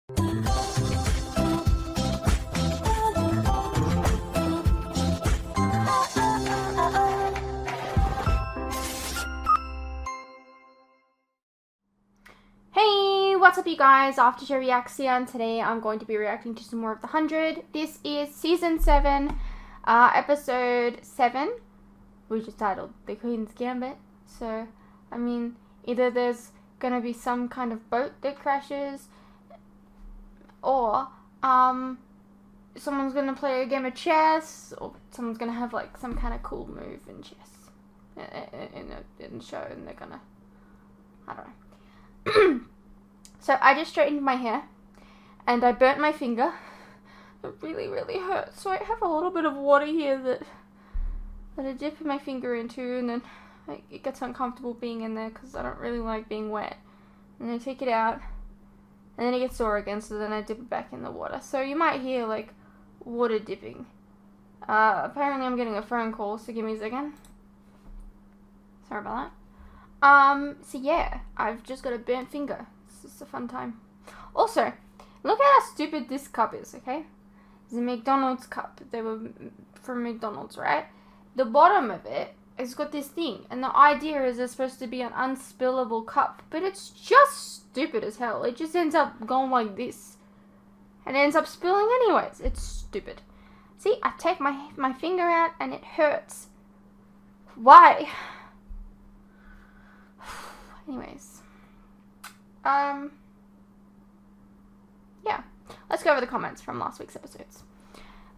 Hey, what's up you guys? After Reacts here, and today I'm going to be reacting to some more of The 100. This is Season 7, Episode 7, which is titled The Queen's Gambit. So, I mean, either there's gonna be some kind of boat that crashes, or, someone's gonna play a game of chess, or someone's gonna have, like, some kind of cool move in chess in the show, and they're gonna, I don't know. So I just straightened my hair and I burnt my finger. It really, really hurts. So I have a little bit of water here that I dip my finger into, and then it gets uncomfortable being in there because I don't really like being wet. And I take it out and then it gets sore again, so then I dip it back in the water. So you might hear like water dipping. Apparently I'm getting a phone call, so give me a second. Sorry about that. So yeah, I've just got a burnt finger. It's just a fun time. Also, look at how stupid this cup is, okay? It's a McDonald's cup. They were from McDonald's, right? The bottom of it has got this thing, and the idea is it's supposed to be an unspillable cup, but it's just stupid as hell. It just ends up going like this, and it ends up spilling anyways. It's stupid. See, I take my finger out, and it hurts. Why? Anyways, yeah, let's go over the comments from last week's episodes.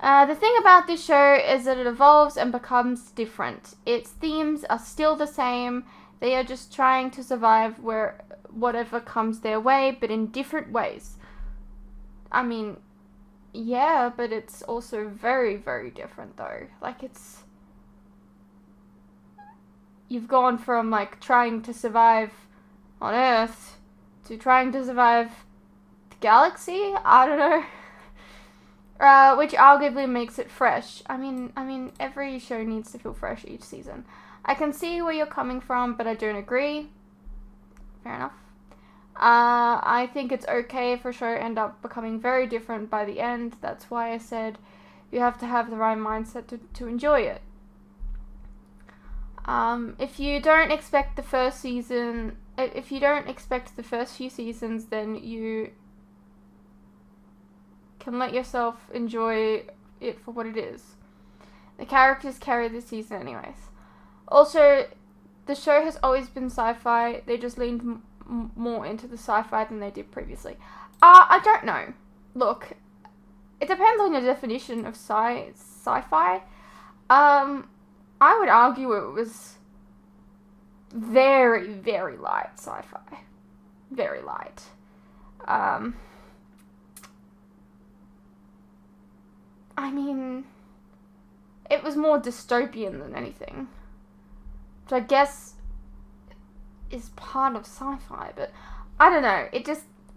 The thing about this show is that it evolves and becomes different. Its themes are still the same. They are just trying to survive whatever comes their way, but in different ways. I mean, yeah, but it's also very, very different though. Like, you've gone from, like, trying to survive on Earth to trying to survive the galaxy? I don't know. Which arguably makes it fresh. I mean, every show needs to feel fresh each season. I can see where you're coming from, but I don't agree. Fair enough. I think it's okay for a show to end up becoming very different by the end. That's why I said you have to have the right mindset to enjoy it. If you don't expect the first few seasons, then you can let yourself enjoy it for what it is. The characters carry the season anyways. Also, the show has always been sci-fi. They just leaned more into the sci-fi than they did previously. I don't know. Look, it depends on your definition of sci-fi. I would argue it was very, very light sci-fi. Very light. I mean, it was more dystopian than anything, which I guess is part of sci-fi, but I don't know.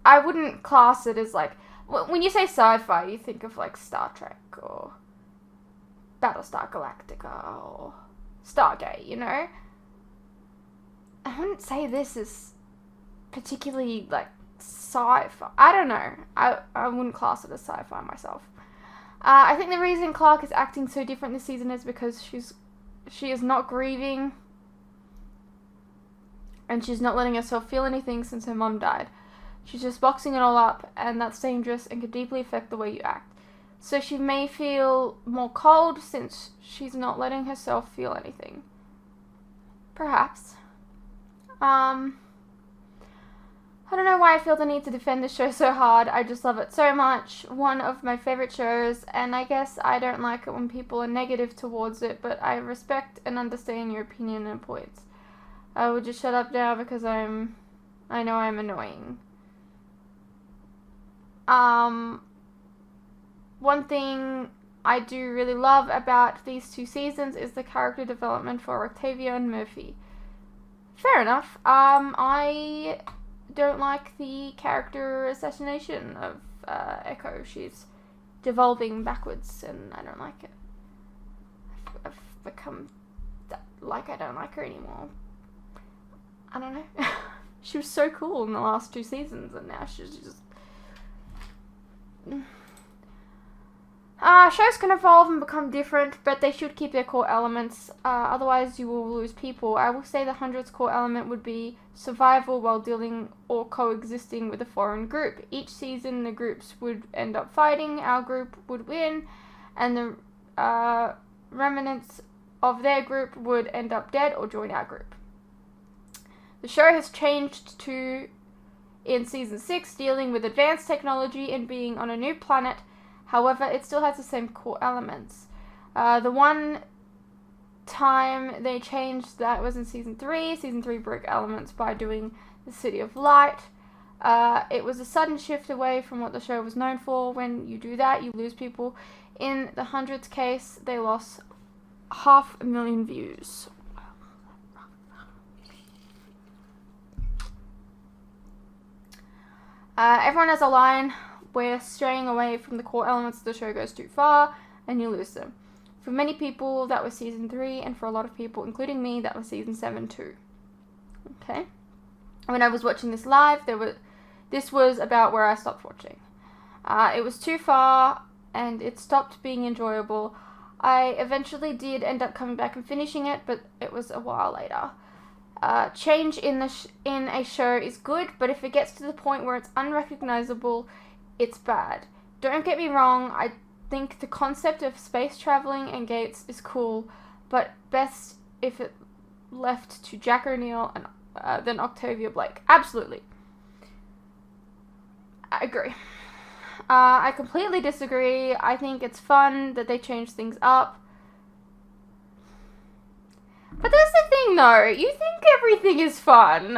I wouldn't class it as, like, when you say sci-fi, you think of, like, Star Trek or Battlestar Galactica or Stargate, you know? I wouldn't say this is particularly, like, sci-fi. I don't know. I wouldn't class it as sci-fi myself. I think the reason Clark is acting so different this season is because she is not grieving, and she's not letting herself feel anything since her mum died. She's just boxing it all up, and that's dangerous and can deeply affect the way you act. So she may feel more cold since she's not letting herself feel anything. Perhaps. I don't know why I feel the need to defend this show so hard. I just love it so much. One of my favorite shows, and I guess I don't like it when people are negative towards it, but I respect and understand your opinion and points. I will just shut up now because I know I'm annoying. One thing I do really love about these two seasons is the character development for Octavia and Murphy. Fair enough. I don't like the character assassination of Echo. She's devolving backwards, and I don't like it. I've become like I don't like her anymore. I don't know. She was so cool in the last two seasons, and now she's just shows can evolve and become different, but they should keep their core elements, otherwise you will lose people. I will say the 100's core element would be survival while dealing or coexisting with a foreign group. Each season the groups would end up fighting, our group would win, and the remnants of their group would end up dead or join our group. The show has changed to, in season 6, dealing with advanced technology and being on a new planet. However, it still has the same core elements. The one time they changed that was in season 3. Season 3 broke elements by doing the City of Light. It was a sudden shift away from what the show was known for. When you do that, you lose people. In the 100's case, they lost 500,000 views. Everyone has a line where straying away from the core elements of the show goes too far and you lose them. For many people, that was season 3, and for a lot of people, including me, that was season 7 too. Okay? When I was watching this live, this was about where I stopped watching. It was too far, and it stopped being enjoyable. I eventually did end up coming back and finishing it, but it was a while later. Change in a show is good, but if it gets to the point where it's unrecognizable, it's bad. Don't get me wrong, I think the concept of space traveling and gates is cool, but best if it left to Jack O'Neill and than Octavia Blake. Absolutely. I agree. I completely disagree. I think it's fun that they change things up. But that's the thing though, you think everything is fun.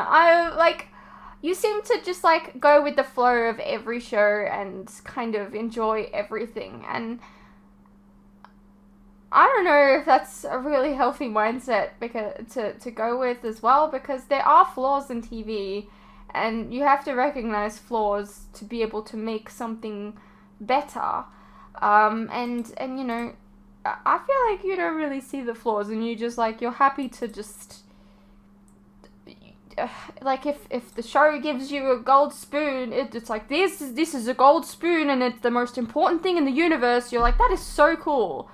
You seem to just go with the flow of every show and kind of enjoy everything, and I don't know if that's a really healthy mindset to go with as well, because there are flaws in TV and you have to recognize flaws to be able to make something better. And you know, I feel like you don't really see the flaws and you just you're happy to just if the show gives you a gold spoon, it's like this is a gold spoon and it's the most important thing in the universe. You're like, that is so cool.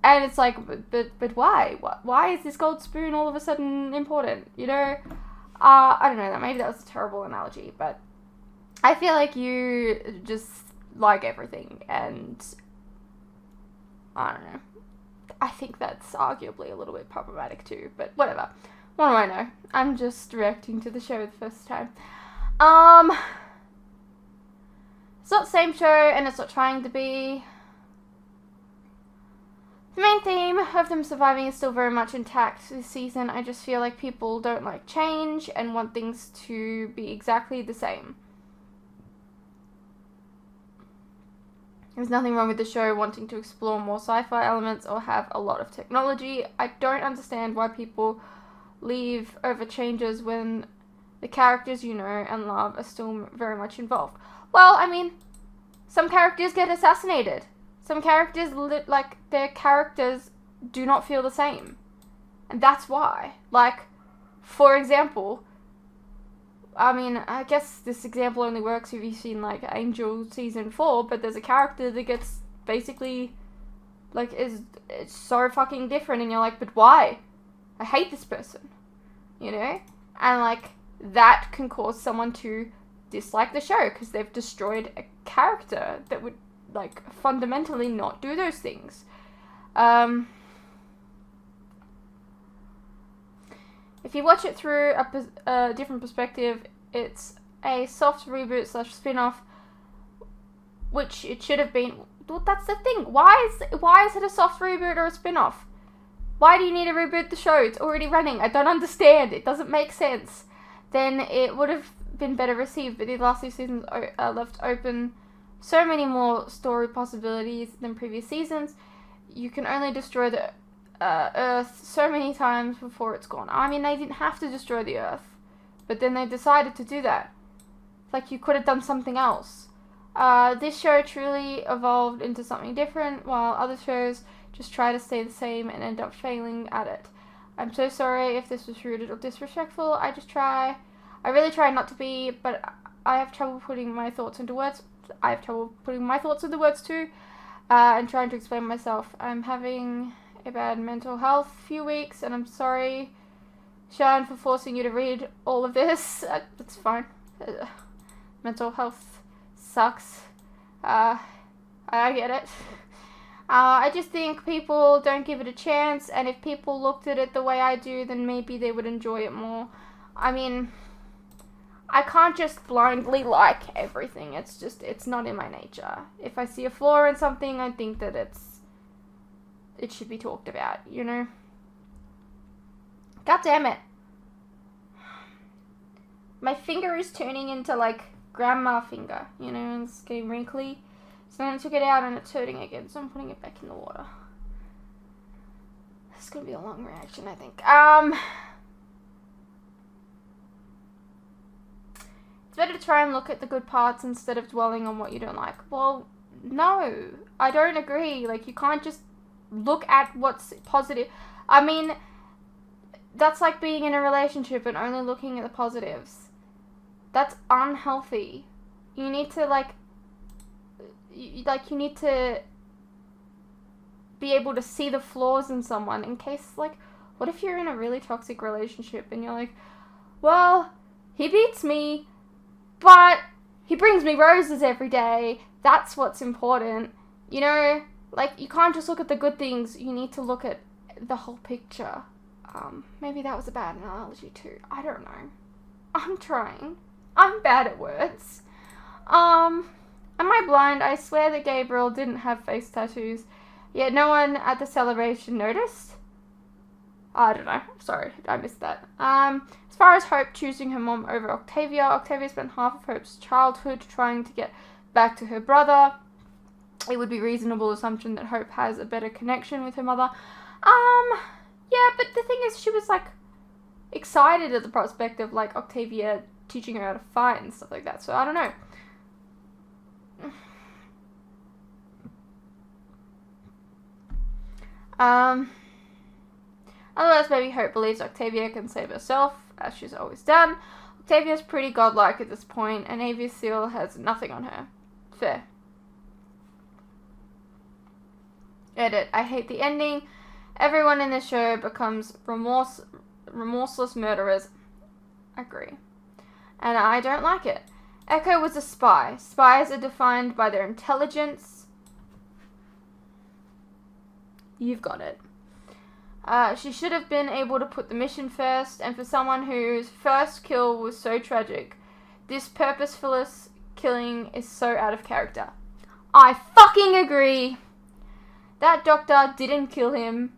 And it's like, but why? Why is this gold spoon all of a sudden important? You know, I don't know. Maybe that was a terrible analogy, but I feel like you just like everything, and I don't know. I think that's arguably a little bit problematic too, but whatever. What do I know? I'm just reacting to the show the first time. It's not the same show, and it's not trying to be. The main theme of them surviving is still very much intact this season. I just feel like people don't like change and want things to be exactly the same. There's nothing wrong with the show wanting to explore more sci-fi elements or have a lot of technology. I don't understand why people leave over changes when the characters you know and love are still very much involved. Well, I mean, some characters get assassinated. Some characters, their characters do not feel the same. And that's why. For example, I mean, I guess this example only works if you've seen, Angel Season 4, but there's a character that gets basically, it's so fucking different, and you're like, but why? I hate this person, you know? And, that can cause someone to dislike the show, because they've destroyed a character that would, fundamentally not do those things. If you watch it through a different perspective, it's a soft reboot / spin-off, which it should have been. Well, that's the thing. Why is it a soft reboot or a spin-off? Why do you need to reboot the show? It's already running. I don't understand. It doesn't make sense. Then it would have been better received, but the last 2 seasons left open so many more story possibilities than previous seasons. You can only destroy the Earth so many times before it's gone. I mean, they didn't have to destroy the Earth, but then they decided to do that. You could have done something else. This show truly evolved into something different, while other shows just try to stay the same and end up failing at it. I'm so sorry if this was rude or disrespectful. I really try not to be, but I have trouble putting my thoughts into words. I have trouble putting my thoughts into words too, and trying to explain myself. I'm having a bad mental health few weeks, and I'm sorry, Sean, for forcing you to read all of this. It's fine. Mental health sucks. I get it. I just think people don't give it a chance, and if people looked at it the way I do, then maybe they would enjoy it more. I mean, I can't just blindly like everything. It's not in my nature. If I see a flaw in something, I think that it should be talked about, you know? God damn it. My finger is turning into, like, grandma finger, you know, and it's getting wrinkly. So then I took it out and it's hurting again, so I'm putting it back in the water. It's gonna be a long reaction, I think. It's better to try and look at the good parts instead of dwelling on what you don't like. Well, no, I don't agree. Like, you can't just look at what's positive. I mean, that's like being in a relationship and only looking at the positives. That's unhealthy. You need to, you need to be able to see the flaws in someone in case, like, what if you're in a really toxic relationship and you're like, well, he beats me, but he brings me roses every day. That's what's important. You know, like, you can't just look at the good things. You need to look at the whole picture. Maybe that was a bad analogy too. I don't know. I'm trying. I'm bad at words. Am I blind? I swear that Gabriel didn't have face tattoos. Yet no one at the celebration noticed. I don't know. Sorry, I missed that. As far as Hope choosing her mom over Octavia, Octavia spent half of Hope's childhood trying to get back to her brother. It would be a reasonable assumption that Hope has a better connection with her mother. Yeah, but the thing is, she was, like, excited at the prospect of, like, Octavia teaching her how to fight and stuff like that, so I don't know. Otherwise, maybe Hope believes Octavia can save herself, as she's always done. Octavia's pretty godlike at this point, and Avia's seal has nothing on her. Fair. Edit. I hate the ending. Everyone in this show becomes remorseless murderers. Agree. And I don't like it. Echo was a spy. Spies are defined by their intelligence. You've got it. She should have been able to put the mission first, and for someone whose first kill was so tragic, this purposeless killing is so out of character. I fucking agree. That doctor didn't kill him.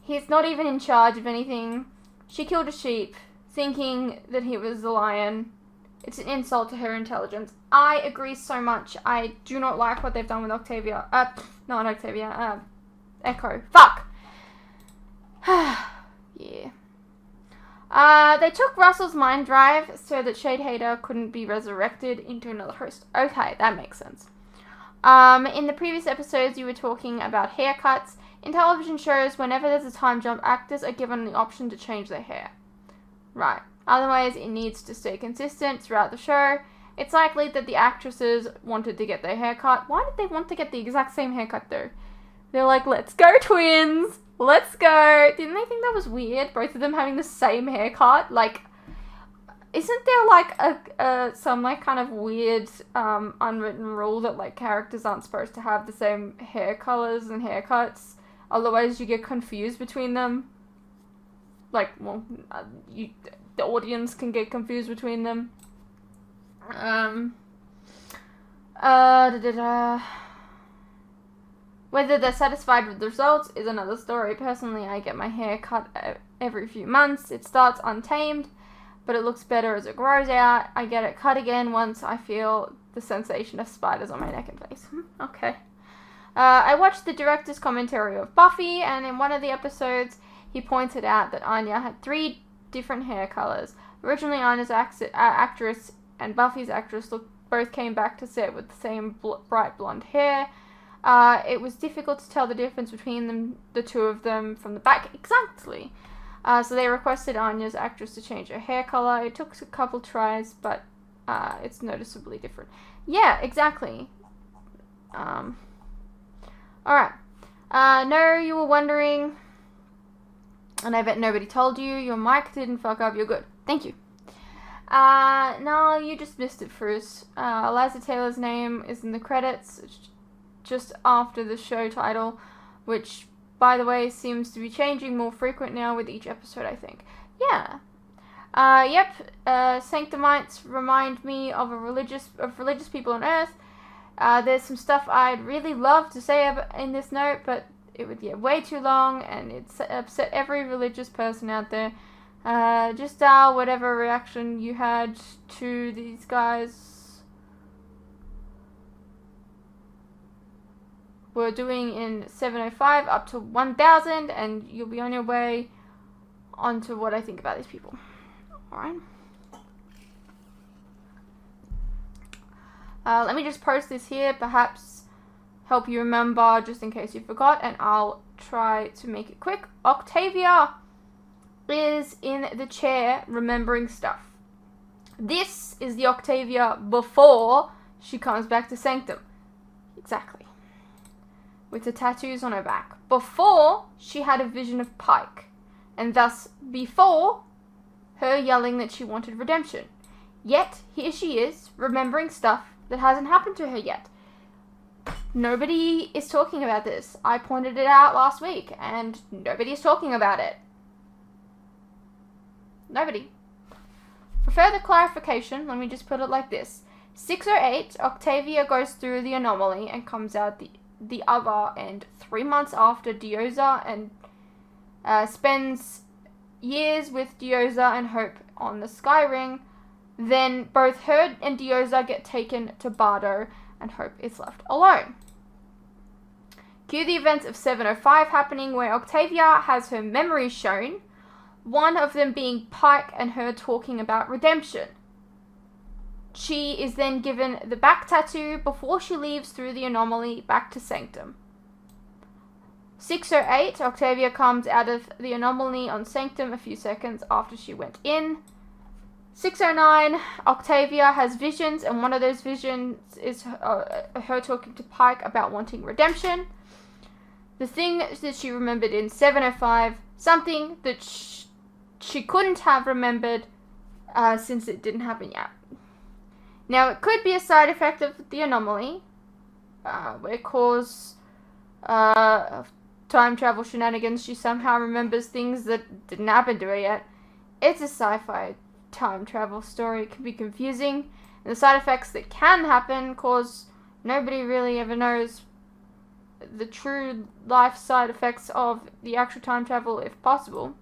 He's not even in charge of anything. She killed a sheep, thinking that he was the lion. It's an insult to her intelligence. I agree so much. I do not like what they've done with Octavia. Not Octavia. Echo. Fuck! Yeah. They took Russell's mind drive so that Shade Hater couldn't be resurrected into another host. Okay, that makes sense. In the previous episodes, you were talking about haircuts. In television shows, whenever there's a time jump, actors are given the option to change their hair. Right. Otherwise, it needs to stay consistent throughout the show. It's likely that the actresses wanted to get their hair cut. Why did they want to get the exact same haircut, though? They're like, let's go, twins! Let's go! Didn't they think that was weird? Both of them having the same haircut? Like, isn't there, like, some, like, kind of weird, unwritten rule that, like, characters aren't supposed to have the same hair colors and haircuts? Otherwise, you get confused between them. Like, well, the audience can get confused between them. Whether they're satisfied with the results is another story. Personally, I get my hair cut every few months. It starts untamed, but it looks better as it grows out. I get it cut again once I feel the sensation of spiders on my neck and face. Okay. I watched the director's commentary of Buffy, and in one of the episodes, he pointed out that Anya had 3 different hair colors. Originally, Anya's actress and Buffy's actress both came back to set with the same bright blonde hair. It was difficult to tell the difference between the two of them from the back. Exactly. So they requested Anya's actress to change her hair color. It took a couple tries, but it's noticeably different. Yeah, exactly. Alright. No, you were wondering, and I bet nobody told you, your mic didn't fuck up, you're good. Thank you. No, you just missed it, Fruce. Eliza Taylor's name is in the credits, just after the show title, which, by the way, seems to be changing more frequent now with each episode, I think. Yeah. Yep, Sanctomites remind me of religious people on Earth. There's some stuff I'd really love to say in this note, but it would get way too long, and it's upset every religious person out there. Just dial whatever reaction you had to these guys were doing in 705 up to 1000, and you'll be on your way onto what I think about these people. Alright. Let me just post this here, perhaps help you remember just in case you forgot, and I'll try to make it quick. Octavia is in the chair remembering stuff. This is the Octavia before she comes back to Sanctum. Exactly. With the tattoos on her back. Before she had a vision of Pike, and thus before her yelling that she wanted redemption. Yet, here she is, remembering stuff that hasn't happened to her yet. Nobody is talking about this. I pointed it out last week, and nobody is talking about it. Nobody. For further clarification, let me just put it like this. 608, Octavia goes through the anomaly and comes out the other end 3 months after Dioza, and spends years with Dioza and Hope on the Sky Ring. Then both her and Dioza get taken to Bardo, and Hope is left alone. Cue the events of 705 happening, where Octavia has her memories shown, one of them being Pike and her talking about redemption. She is then given the back tattoo before she leaves through the anomaly back to Sanctum. 608, Octavia comes out of the anomaly on Sanctum a few seconds after she went in. 609, Octavia has visions, and one of those visions is her talking to Pike about wanting redemption. The thing that she remembered in 705, something that she couldn't have remembered since it didn't happen yet. Now, it could be a side effect of the anomaly, where cause of time travel shenanigans, she somehow remembers things that didn't happen to her yet. It's a sci-fi time travel story. It can be confusing, and the side effects that can happen cause nobody really ever knows the true life side effects of the actual time travel, if possible.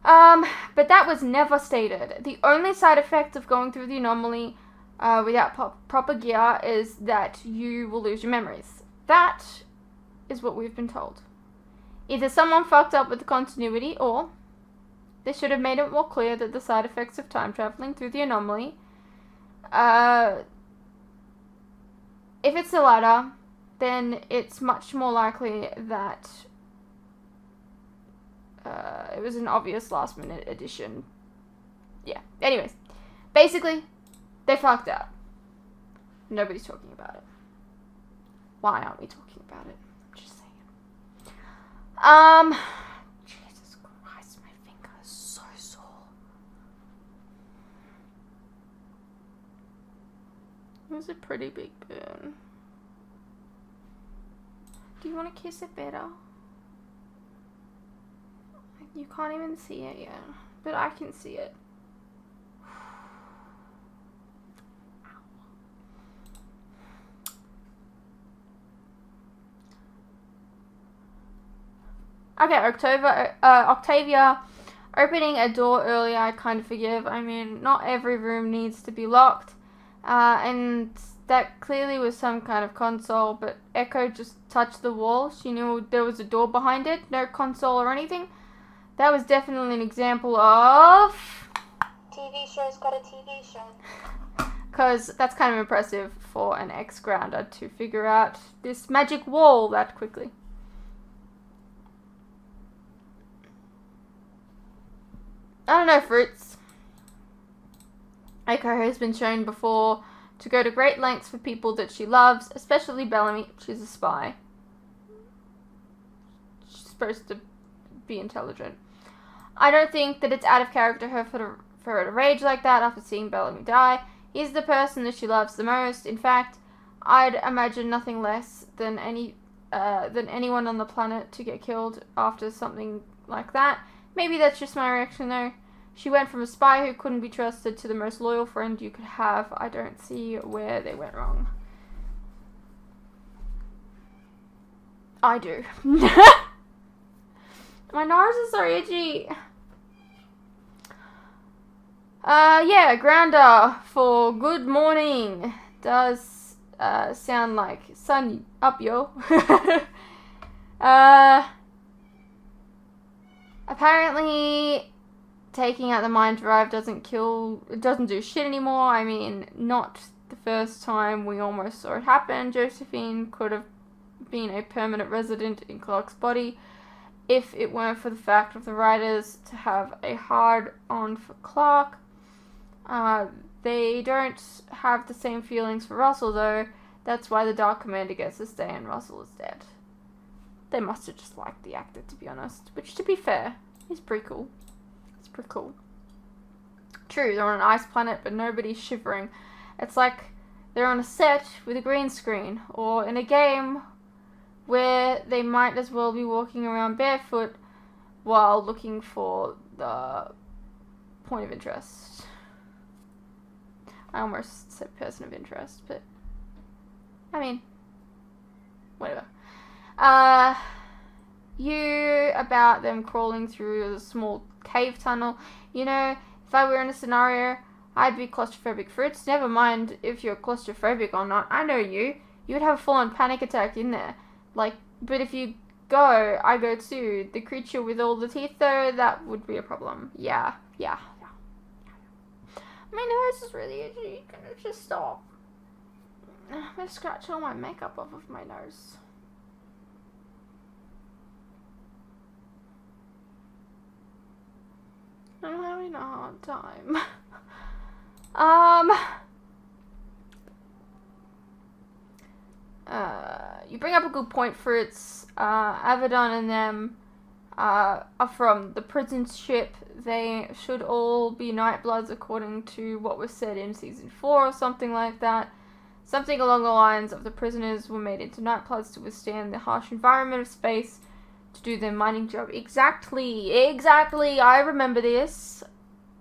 But that was never stated. The only side effect of going through the anomaly without proper gear is that you will lose your memories. That is what we've been told. Either someone fucked up with the continuity, or they should have made it more clear that the side effects of time traveling through the anomaly, if it's the latter, then it's much more likely that it was an obvious last minute addition. Yeah, anyways, basically, they fucked up. Nobody's talking about it. Why aren't we talking about it? I'm just saying. Jesus Christ, my finger is so sore. It was a pretty big burn. Do you want to kiss it better? You can't even see it yet, but I can see it. Okay, Octavia opening a door earlier, I kind of forgive. I mean, not every room needs to be locked. And that clearly was some kind of console, but Echo just touched the wall. She knew there was a door behind it, no console or anything. That was definitely an example of... TV show's got a TV show. Because that's kind of impressive for an ex-grounder to figure out this magic wall that quickly. I don't know, Fruits. Echo has been shown before to go to great lengths for people that she loves, especially Bellamy. She's a spy. She's supposed to be intelligent. I don't think that it's out of character for her to rage like that after seeing Bellamy die. He's the person that she loves the most. In fact, I'd imagine nothing less than anyone on the planet to get killed after something like that. Maybe that's just my reaction though. She went from a spy who couldn't be trusted to the most loyal friend you could have. I don't see where they went wrong. I do. My nose is so itchy. Yeah, Grounder for good morning does sound like sun up, yo. Apparently taking out the mind drive doesn't do shit anymore. I mean, not the first time we almost saw it happen. Josephine could have been a permanent resident in Clark's body if it weren't for the fact of the writers to have a hard-on for Clark. They don't have the same feelings for Russell, though. That's why the Dark Commander gets to stay and Russell is dead. They must have just liked the actor, to be honest. Which, to be fair, is pretty cool. It's pretty cool. True, they're on an ice planet, but nobody's shivering. It's like they're on a set with a green screen, or in a game where they might as well be walking around barefoot while looking for the point of interest. I almost said person of interest, but I mean, whatever. You about them crawling through a small cave tunnel. You know, if I were in a scenario, I'd be claustrophobic. Fruits, never mind if you're claustrophobic or not. I know you. You'd have a full-on panic attack in there. Like, but if you go, I go too. The creature with all the teeth, though, that would be a problem. Yeah. My nose is really itchy. Can it just stop? I'm gonna scratch all my makeup off of my nose. I'm having a hard time. You bring up a good point, Fruits. Avedon and them are from the prison ship. They should all be Nightbloods according to what was said in season 4 or something like that. Something along the lines of the prisoners were made into Nightbloods to withstand the harsh environment of space, to do their mining job. Exactly. I remember this.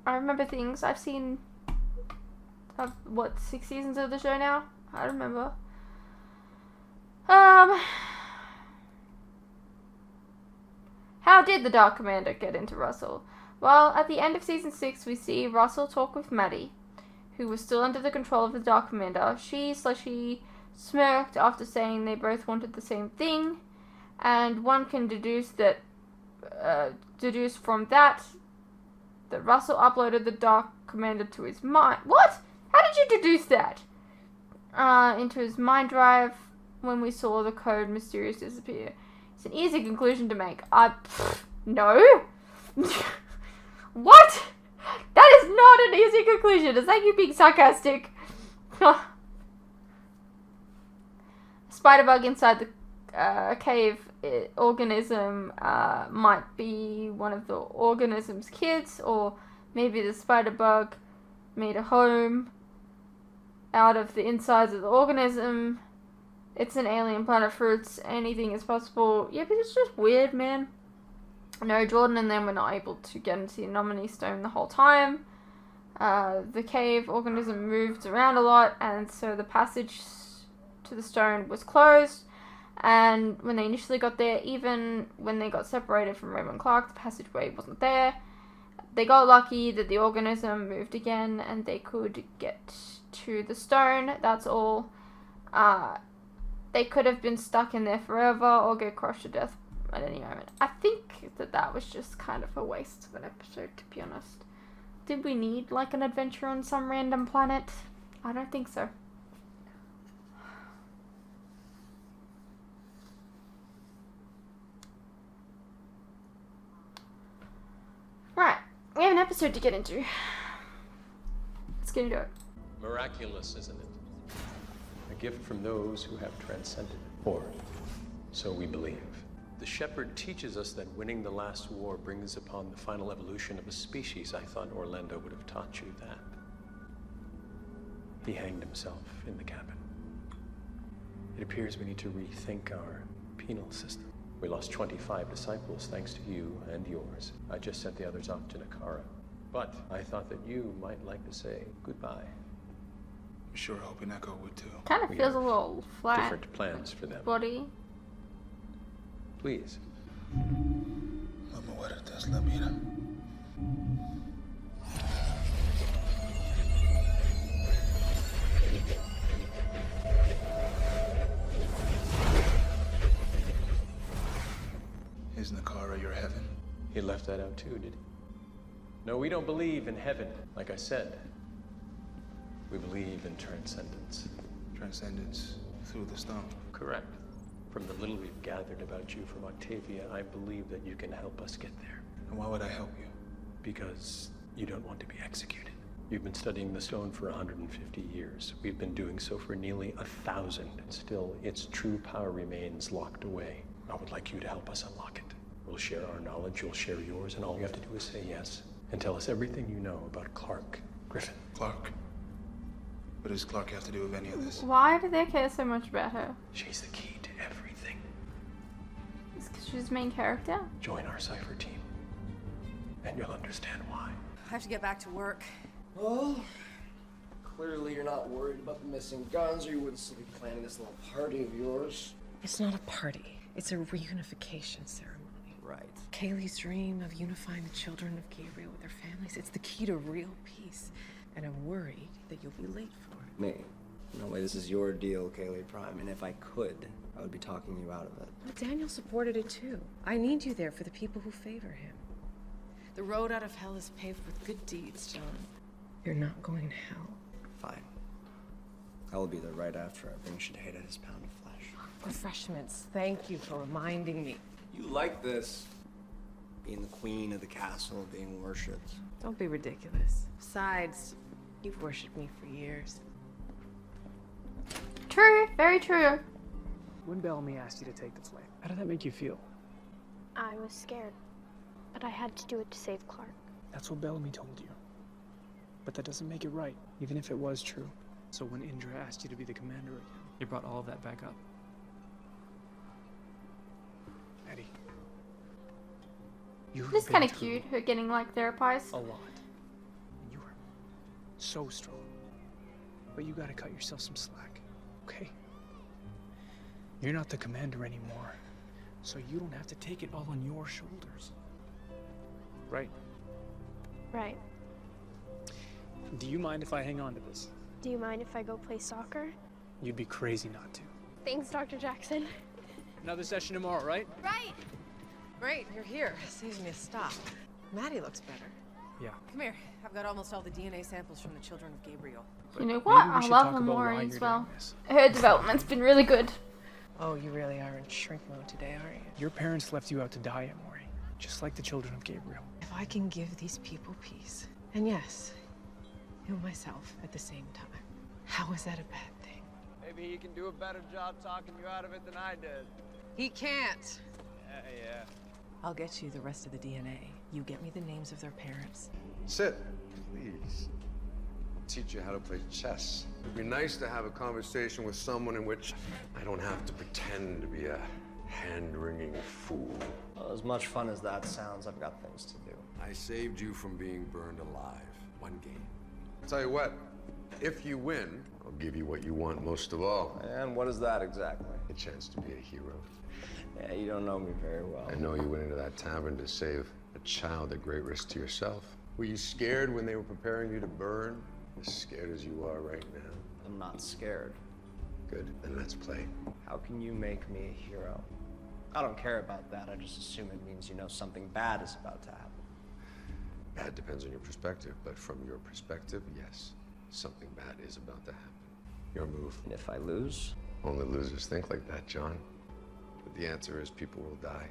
I remember things. I've seen, 6 seasons of the show now? I remember. How did the Dark Commander get into Russell? Well, at the end of season 6, we see Russell talk with Maddie, who was still under the control of the Dark Commander. She smirked after saying they both wanted the same thing, and one can deduce from that Russell uploaded the Dark Commander to his mind. What? How did you deduce that? Into his mind drive when we saw the code mysteriously disappear. It's an easy conclusion to make. No. What? That is not an easy conclusion. Is that you being sarcastic? Spider-bug inside the cave organism might be one of the organism's kids, or maybe the spider-bug made a home out of the insides of the organism. It's an alien planet, Fruits. Anything is possible. Yeah, but it's just weird, man. No, Jordan and them were not able to get into the anomaly stone the whole time. The cave organism moved around a lot, and so the passage to the stone was closed. And when they initially got there, even when they got separated from Raymond Clark, the passageway wasn't there. They got lucky that the organism moved again, and they could get to the stone. That's all. They could have been stuck in there forever, or get crushed to death at any moment. I think that was just kind of a waste of an episode, to be honest. Did we need, like, an adventure on some random planet? I don't think so. Right, we have an episode to get into. Let's get into it. Miraculous, isn't it? A gift from those who have transcended it. Or so we believe. The shepherd teaches us that winning the last war brings upon the final evolution of a species. I thought Orlando would have taught you that. He hanged himself in the cabin. It appears we need to rethink our penal system. We lost 25 disciples thanks to you and yours. I just sent the others off to Nakara. But I thought that you might like to say goodbye. I'm sure hoping Echo would too. Kind of We feels a have little flat. Different plans for them. Body. Please. Vamos a ver la mira. Is Nakara your heaven? He left that out too, did he? No, we don't believe in heaven, like I said. We believe in transcendence. Transcendence through the stone. Correct. From the little we've gathered about you from Octavia, I believe that you can help us get there. And why would I help you? Because you don't want to be executed. You've been studying the stone for 150 years. We've been doing so for nearly 1,000, and still its true power remains locked away. I would like you to help us unlock it. We'll share our knowledge, you'll share yours, and all you have to do is say yes. And tell us everything you know about Clark Griffin. Clark. What does Clark have to do with any of this? Why do they care so much about her? She's the key to everything. Is it 'cause she's the main character? Join our Cypher team, and you'll understand why. I have to get back to work. Well, clearly you're not worried about the missing guns, or you wouldn't still be planning this little party of yours. It's not a party. It's a reunification ceremony. Right. Kaylee's dream of unifying the children of Gabriel with their families. It's the key to real peace. And I'm worried that you'll be late for it. Me? No way, this is your deal, Kaylee Prime, and if I could, I would be talking you out of it. Well, Daniel supported it too. I need you there for the people who favor him. The road out of hell is paved with good deeds, John. You're not going to hell. Fine. I will be there right after I bring Shaheda his pound of flesh. Refreshments. Thank you for reminding me. You like this? Being the queen of the castle, being worshipped. Don't be ridiculous. Besides, you've worshipped me for years. True, very true. When Bellamy asked you to take the flame, how did that make you feel? I was scared, but I had to do it to save Clark. That's what Bellamy told you. But that doesn't make it right, even if it was true. So when Indra asked you to be the commander again, you brought all of that back up. Eddie. You've This is been kind of through cute, her getting like therapized. a lot. And you are so strong. But you gotta cut yourself some slack, okay? You're not the commander anymore, so you don't have to take it all on your shoulders. Right? Right. Do you mind if I hang on to this? Do you mind if I go play soccer? You'd be crazy not to. Thanks, Dr. Jackson. Another session tomorrow, right? Right. Great, you're here. Saves me a stop. Maddie looks better. Yeah. Come here. I've got almost all the DNA samples from the children of Gabriel. You know Maybe what? we I should love talk her about more why as you're well. doing this. Her development's been really good. Oh, you really are in shrink mode today, aren't you? Your parents left you out to die at Mori, just like the children of Gabriel. If I can give these people peace, and yes, heal myself at the same time, how is that a bad thing? Maybe he can do a better job talking you out of it than I did. He can't. Yeah. I'll get you the rest of the DNA. You get me the names of their parents. Sit, please. Teach you how to play chess. It'd be nice to have a conversation with someone in which I don't have to pretend to be a hand-wringing fool. Well, as much fun as that sounds, I've got things to do. I saved you from being burned alive. One game. I'll tell you what, if you win, I'll give you what you want most of all. And what is that exactly? A chance to be a hero. Yeah, you don't know me very well. I know you went into that tavern to save a child at great risk to yourself. Were you scared when they were preparing you to burn? As scared as you are right now. I'm not scared. Good, then let's play. How can you make me a hero? I don't care about that. I just assume it means you know something bad is about to happen. Bad depends on your perspective, but from your perspective, yes, something bad is about to happen. Your move. And if I lose? Only losers think like that, John. But the answer is people will die.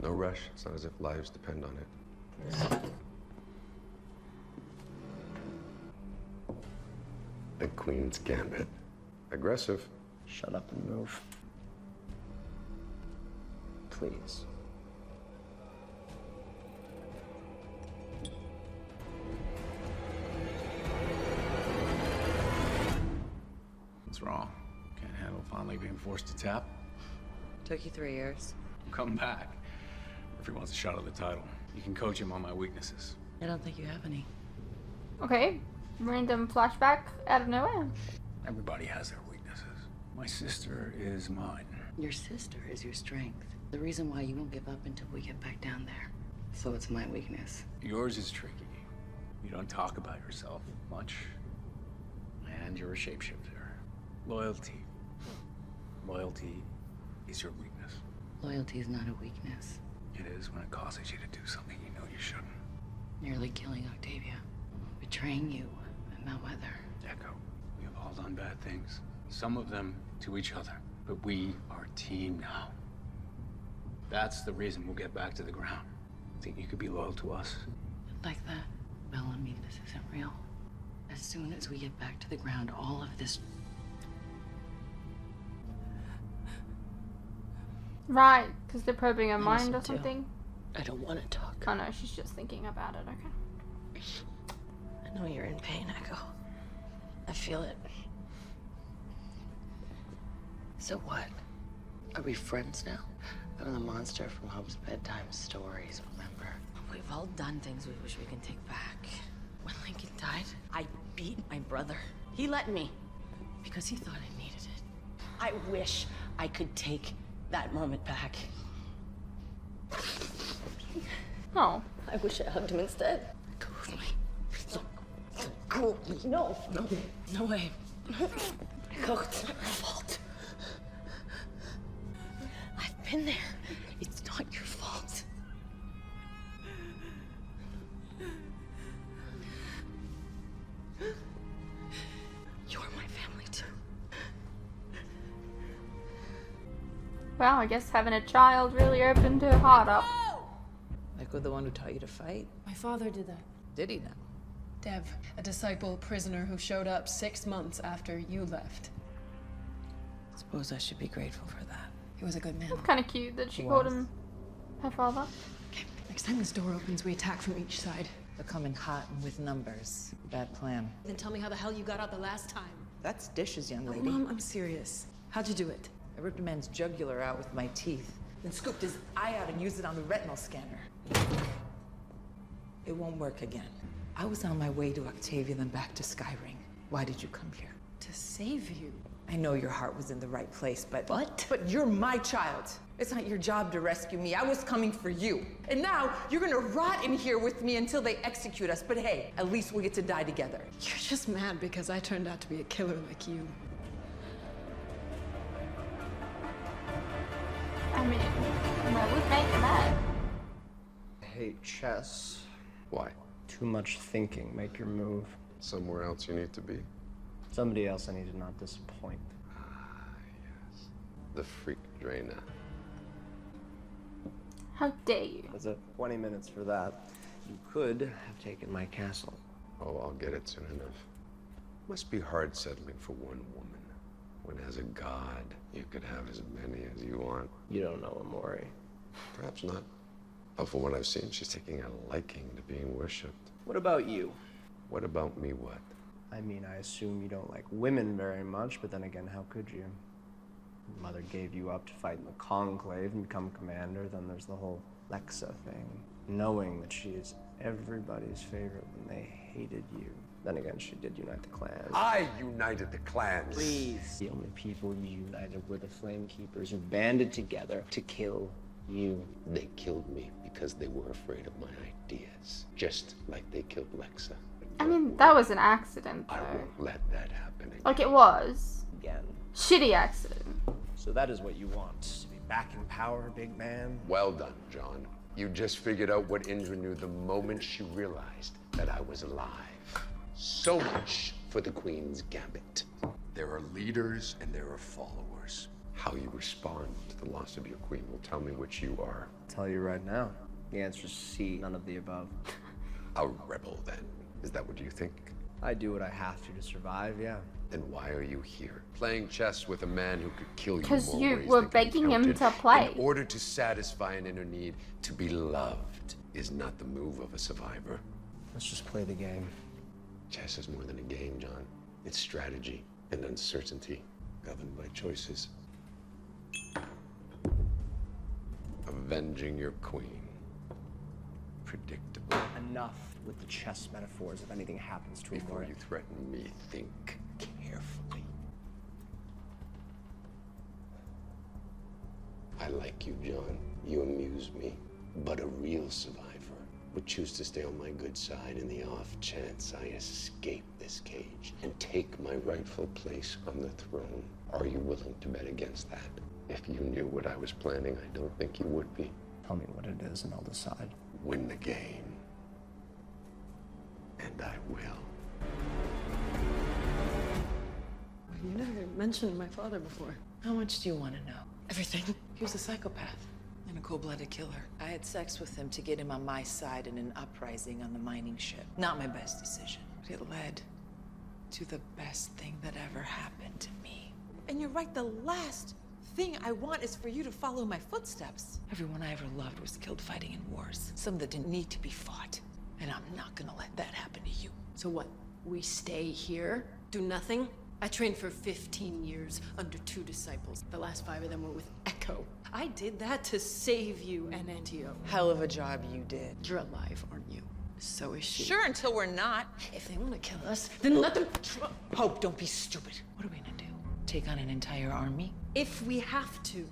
No rush. It's not as if lives depend on it. The Queen's Gambit. Aggressive. Shut up and move. Please. What's wrong? Can't handle finally being forced to tap? Took you 3 years. Come back. If he wants a shot at the title, you can coach him on my weaknesses. I don't think you have any. Okay. Random flashback out of nowhere. Everybody has their weaknesses. My sister is mine. Your sister is your strength. The reason why you won't give up until we get back down there. So it's my weakness. Yours is tricky. You don't talk about yourself much. And you're a shapeshifter. Loyalty. Loyalty is your weakness. Loyalty is not a weakness. It is when it causes you to do something you know you shouldn't. Nearly killing Octavia. Betraying you and Melweather. Echo, we have all done bad things. Some of them to each other. But we are a team now. That's the reason we'll get back to the ground. Think you could be loyal to us? Like that. Bella, I mean, this isn't real. As soon as we get back to the ground, all of this... Right, because they're probing her I mind or listen too. something. I don't want to talk. Oh no, she's just thinking about it, okay. I know you're in pain, Echo. I feel it. So what? Are we friends now? I'm the monster from Hope's bedtime stories, remember? We've all done things we wish we can take back. When Lincoln died, I beat my brother. He let me because he thought I needed it. I wish I could take that moment back. Oh. I wish I hugged him instead. Let go of me. Let go of me. No, no way. Echo, it's not my fault. I've been there. It's not your fault. You're my family too. Well, I guess having a child really opened her heart up. Echo, the one who taught you to fight? My father did that. Did he now? Dev, a disciple prisoner who showed up 6 months after you left. Suppose I should be grateful for that. He was a good man. That's kind of cute that she called him her father. Okay, next time this door opens, we attack from each side. They're coming hot and with numbers. Bad plan. Then tell me how the hell you got out the last time. That's dishes, young No, lady. Mom, I'm serious. How'd you do it? I ripped a man's jugular out with my teeth, then scooped his eye out and used it on the retinal scanner. It won't work again. I was on my way to Octavia, then back to Skyring. Why did you come here? To save you. I know your heart was in the right place, but... What? But you're my child. It's not your job to rescue me. I was coming for you. And now you're gonna rot in here with me until they execute us. But hey, at least we get to die together. You're just mad because I turned out to be a killer like you. I mean, what would make her mad? I hate chess. Why? Too much thinking. Make your move. Somewhere else you need to be. Somebody else I need to not disappoint. Yes. The freak drainer. How dare you? There's 20 minutes for that. You could have taken my castle. Oh, I'll get it soon enough. Must be hard settling for one woman. When as a god, you could have as many as you want. You don't know Amori. Perhaps not. But from what I've seen, she's taking a liking to being worshipped. What about you? What about me, what? I mean, I assume you don't like women very much, but then again, how could you? Your mother gave you up to fight in the Conclave and become commander, then there's the whole Lexa thing. Knowing that she is everybody's favorite when they hated you. Then again, she did unite the clans. I united the clans. Please. The only people you united were the Flame Keepers who banded together to kill you. They killed me because they were afraid of my ideas. Just like they killed Lexa. I mean, that was an accident, I though. won't let that happen again. Like, it was. Again. Shitty accident. So that is what you want, to be back in power, big man? Well done, John. You just figured out what Indra knew the moment she realized that I was alive. So much for the Queen's Gambit. There are leaders and there are followers. How you respond to the loss of your queen will tell me which you are. I'll tell you right now. The answer's C, none of the above. A rebel, then. Is that what you think? I do what I have to survive, yeah. Then why are you here? Playing chess with a man who could kill you Because more you ways were than can be begging him counted to play. in order to satisfy an inner need to be loved is not the move of a survivor. Let's just play the game. Chess is more than a game, John. It's strategy and uncertainty, governed by choices. Avenging your queen. Predictable. Enough with the chess metaphors if anything happens to him. Before you threaten me, think carefully. I like you, John. You amuse me. But a real survivor would choose to stay on my good side in the off chance I escape this cage and take my rightful place on the throne. Are you willing to bet against that? If you knew what I was planning, I don't think you would be. Tell me what it is and I'll decide. Win the game. And I will. You never mentioned my father before. How much do you want to know? Everything. He was a psychopath and a cold-blooded killer. I had sex with him to get him on my side in an uprising on the mining ship. Not my best decision, but it led to the best thing that ever happened to me. And you're right, the last thing I want is for you to follow my footsteps. Everyone I ever loved was killed fighting in wars, some that didn't need to be fought. And I'm not gonna let that happen to you. So what? We stay here? Do nothing? I trained for 15 years under 2 disciples. The last 5 of them were with Echo. I did that to save you and Antio. Hell of a job you did. You're alive, aren't you? So is she. Sure, until we're not. If they want to kill us, then let them Hope, don't be stupid. What are we gonna do? Take on an entire army? if we have to.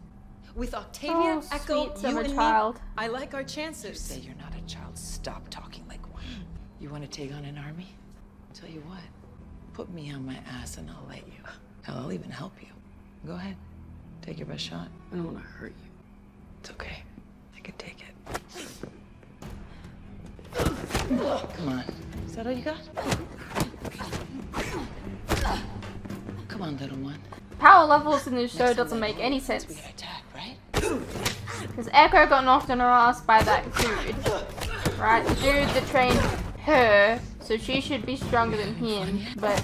With Octavia, Echo, sweet you and child. me, I like our chances. You say you're not a child. Stop talking like one. You want to take on an army? Tell you what, put me on my ass and I'll let you. Hell, I'll even help you. Go ahead. Take your best shot. I don't want to hurt you. It's okay. I can take it. Come on. Is that all you got? Come on, little one. Power levels in this show doesn't make any sense. We attack, right? Because Echo got knocked on her ass by that dude. Right? The dude that trained her, so she should be stronger than him. But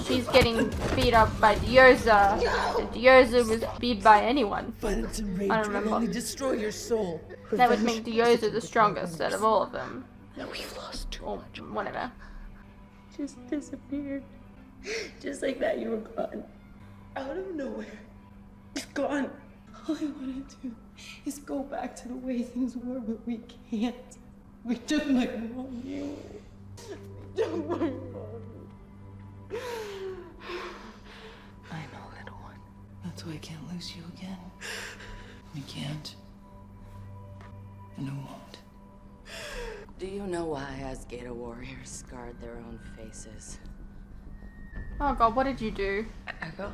she's getting beat up by Dioza. And Dioza was beat by anyone. I don't remember. Destroy your soul. That would make Dioza the strongest out of all of them. No, we've lost too Or much. whatever. Just disappeared. Just like that, you were gone. Out of nowhere. It's gone. All I want to do is go back to the way things were, but we can't. We took my mom. We took my mom. I know, little one. That's why I can't lose you again. We can't. And I won't. Do you know why Asgata warriors scarred their own faces? Oh god, what did you do? Echo?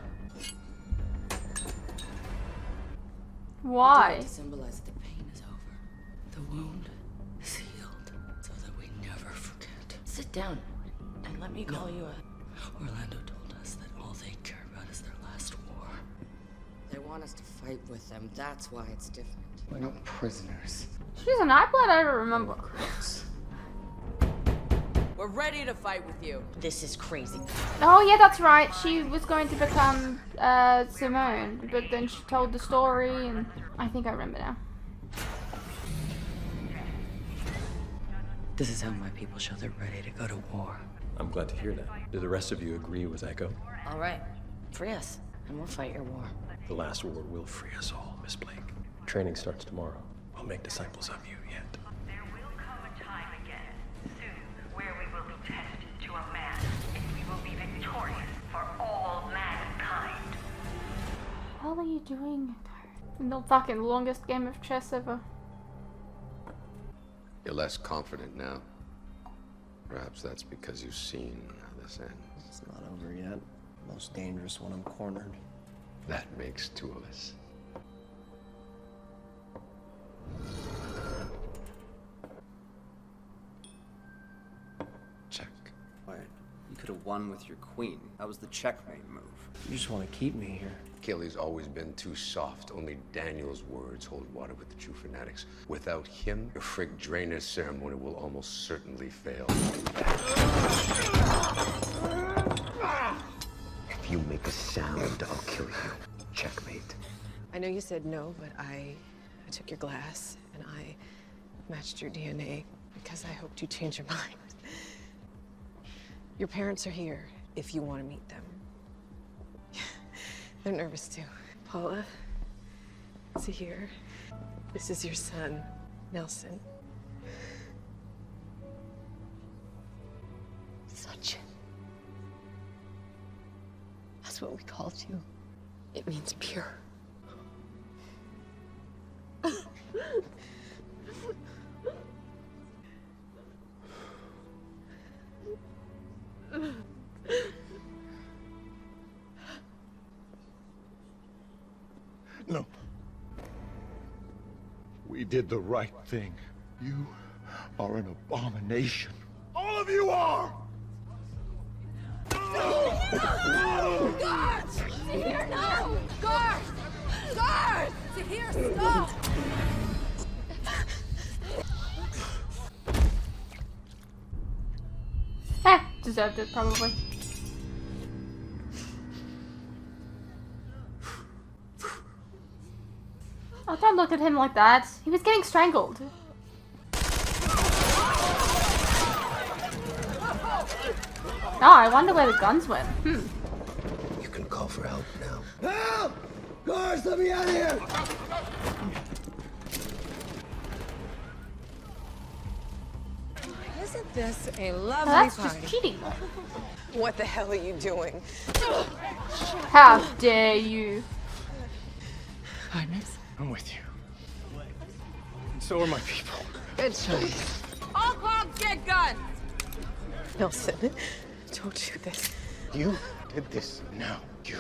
Why? To symbolize that the pain is over. The wound is healed, so that we never forget. Sit down and let me call you a... Orlando told us that all they care about is their last war. They want us to fight with them. That's why it's different. We're not prisoners. She's an Nightblood? I don't remember. We're ready to fight with you. This is crazy. Oh yeah, that's right. She was going to become Simone, but then she told the story, and I think I remember now. This is how my people show they're ready to go to war. I'm glad to hear that. Do the rest of you agree with Echo? All right, free us, and we'll fight your war. The last war will free us all, Miss Blake. Training starts tomorrow. We'll make disciples of you yet. There will come a time again, soon, where we will be tested to a man, and we will be victorious for all mankind. What are you doing? The fucking longest game of chess ever. You're less confident now. Perhaps that's because you've seen how this ends. It's not over yet. Most dangerous when I'm cornered. That makes two of us. Check. Alright, you could should have won with your queen. That was the checkmate move. You just want to keep me here. Kaylee's always been too soft. Only Daniel's words hold water with the true fanatics. Without him, your Frick Drainer ceremony will almost certainly fail. If you make a sound, I'll kill you. Checkmate. I know you said no, but I took your glass and I matched your DNA because I hoped you'd change your mind. Your parents are here if you want to meet them. They're nervous too. Paula, Zahir, this is your son, Nelson. Sachin. That's what we called you. It means pure. No. We did the right thing. You are an abomination. All of you are! Guard! Zahir, no! Guard! Guard! Zahir, stop! Deserved it, probably. Oh, don't look at him like that. He was getting strangled. Oh, I wonder where the guns went. You can call for help now. Help! Guards, let me out of here! Isn't this a lovely that's party? just cheating. What the hell are you doing? How dare you? Highness? I'm with you. And so are my people. Good choice. All clogs get guns! Nelson, don't do this. You did this. Now you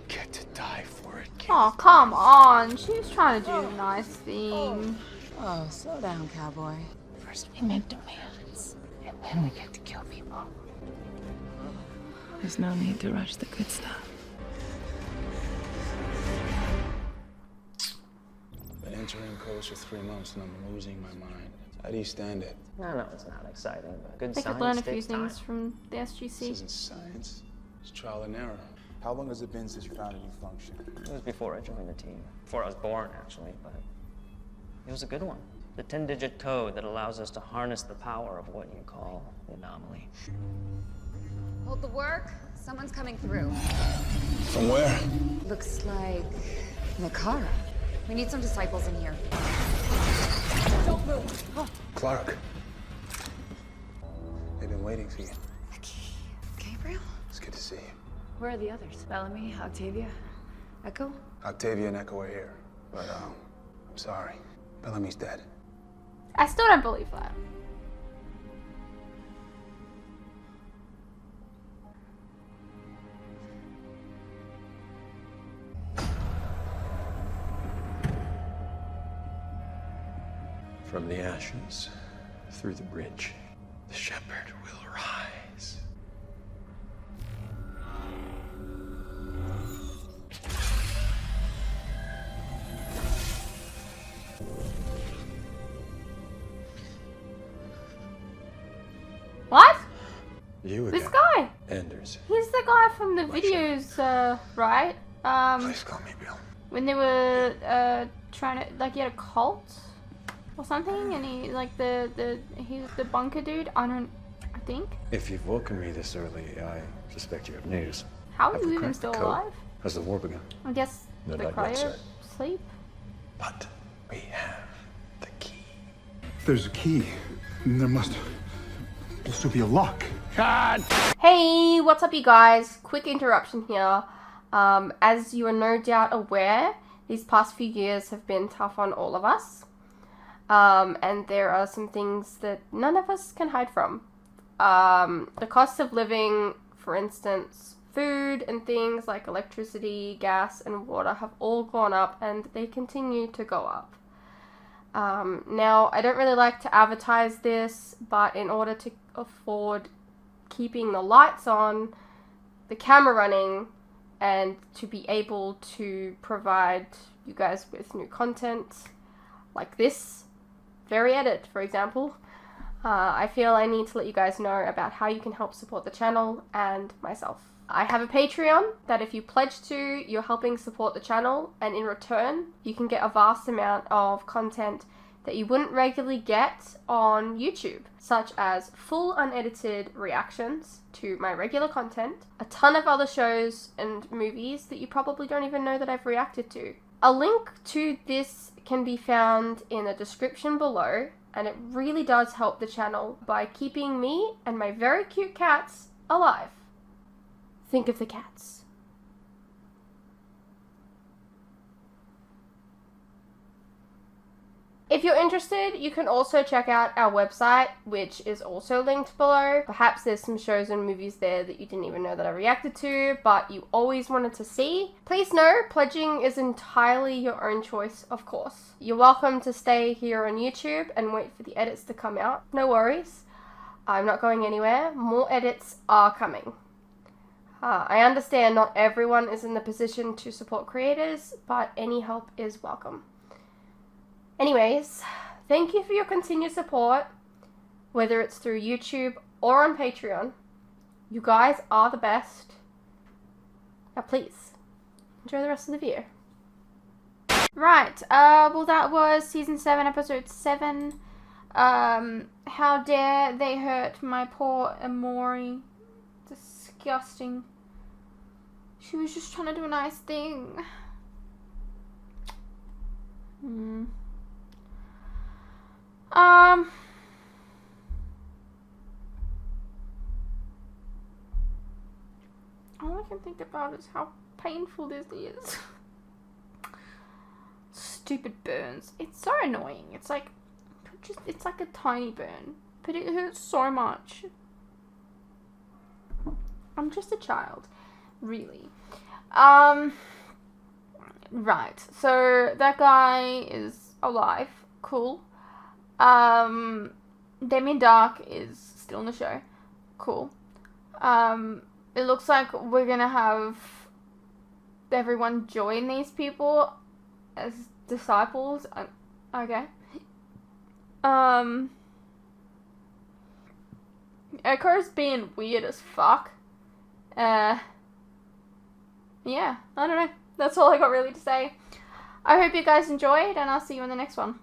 get to die for it. Oh, come on. She was trying to do a nice thing. Oh, slow down, cowboy. First we make demands, and then we get to kill people. There's no need to rush the good stuff. Been entering codes for 3 months and I'm losing my mind. How do you stand it? No, it's not exciting, but good They science could learn a few takes things time. from the This SGC. isn't science. It's trial and error. How long has it been since you found a new function? It was before I joined the team. Before I was born, actually, but it was a good one. The 10-digit code that allows us to harness the power of what you call the anomaly. Hold the work. Someone's coming through. From where? Looks like Makara. We need some disciples in here. Don't move. Oh. Clark. They've been waiting for you. Gabriel? It's good to see you. Where are the others? Bellamy, Octavia, Echo? Octavia and Echo are here, but I'm sorry. Bellamy's dead. I still don't believe that. From the ashes, through the bridge, the shepherd will rise. What? You again. This guy. Anders. He's the guy from the videos, right? Please call me Bill. When they were trying to, like, he had a cult or something, and he, like, he's the bunker dude. I think. If you've woken me this early, I suspect you have news. How are Have you we even cracked still the code? alive? Has the war begun? I guess No, the not yet, cryo sir. sleep. But we have the key. There's a key. And there must also be a lock. God! Hey, what's up, you guys? Quick interruption here. As you are no doubt aware, these past few years have been tough on all of us. And there are some things that none of us can hide from. The cost of living, for instance, food and things like electricity, gas, and water have all gone up, and they continue to go up. Now, I don't really like to advertise this, but in order to afford keeping the lights on, the camera running, and to be able to provide you guys with new content like this very edit, for example. I feel I need to let you guys know about how you can help support the channel and myself. I have a Patreon that if you pledge to, you're helping support the channel, and in return, you can get a vast amount of content that you wouldn't regularly get on YouTube, such as full unedited reactions to my regular content, a ton of other shows and movies that you probably don't even know that I've reacted to. A link to this can be found in the description below, and it really does help the channel by keeping me and my very cute cats alive. Think of the cats. If you're interested, you can also check out our website, which is also linked below. Perhaps there's some shows and movies there that you didn't even know that I reacted to, but you always wanted to see. Please know, pledging is entirely your own choice, of course. You're welcome to stay here on YouTube and wait for the edits to come out. No worries. I'm not going anywhere. More edits are coming. I understand not everyone is in the position to support creators, but any help is welcome. Anyways, thank you for your continued support, whether it's through YouTube or on Patreon. You guys are the best. Now please, enjoy the rest of the video. Right, well that was Season 7, Episode 7. How dare they hurt my poor Amori. Disgusting. She was just trying to do a nice thing. All I can think about is how painful this is. Stupid burns. It's so annoying. It's like a tiny burn, but it hurts so much. I'm just a child, really. Right. So that guy is alive. Cool. Damien Dark is still in the show. Cool. It looks like we're gonna have everyone join these people as disciples. Okay. Echo's being weird as fuck. Yeah, I don't know. That's all I got really to say. I hope you guys enjoyed, and I'll see you in the next one.